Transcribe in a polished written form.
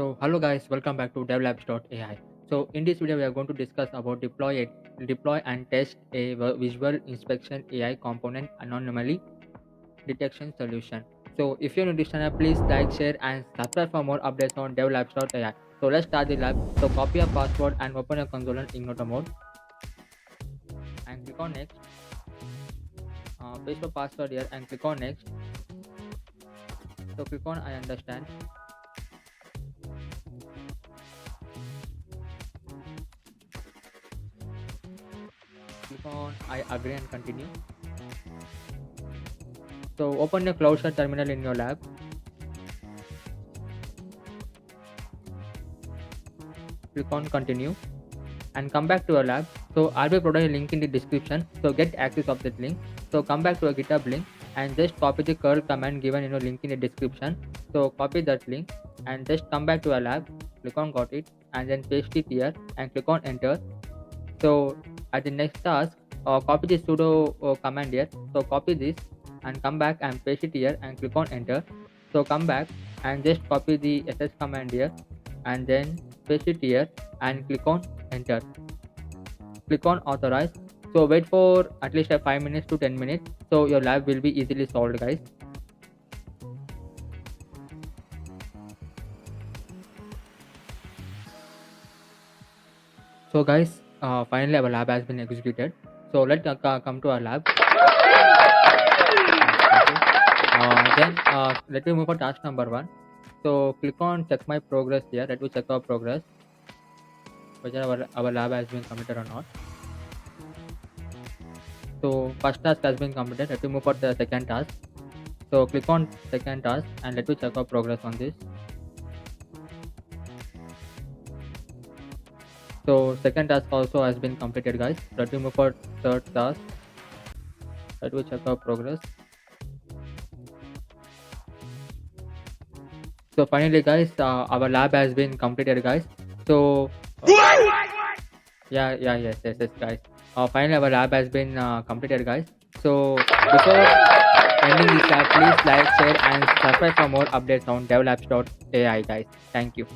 So hello guys, welcome back to devlabs.ai. So in this video we are going to discuss about deploy and test a visual inspection AI component anomaly detection solution. So if you're new to this channel, please like, share and subscribe for more updates on devlabs.ai. So let's start the lab. So copy a password and open your console in ignore mode and click on next. Paste your password here and click on next. So click on I understand. Click on I agree and continue. So open your cloud shell terminal in your lab. Click on continue and come back to your lab. So I'll be providing a link in the description. So get access of that link. So come back to a GitHub link and just copy the curl command given in your link in the description. So copy that link and just come back to your lab. Click on got it and then paste it here and click on enter. So at the next task, copy the sudo command here. So copy this and come back and paste it here and click on enter. So come back and just copy the sh command here and then paste it here and click on enter. Click on authorize. So wait for at least 5 minutes to 10 minutes. So your lab will be easily solved, guys. So guys, finally our lab has been executed. So let's come to our lab. Then let me move for task number 1. So click on check my progress here. Let me check our progress, whether our lab has been completed or not. So first task has been completed. Let me move for the second task. So click on second task and let me check our progress on this. So second task also has been completed, guys. Let me move for third task. Let me check our progress. So finally, guys, our lab has been completed, guys. So yes, guys. Finally, our lab has been completed, guys. So before ending this lab, please like, share, and subscribe for more updates on devlabs.ai, guys. Thank you.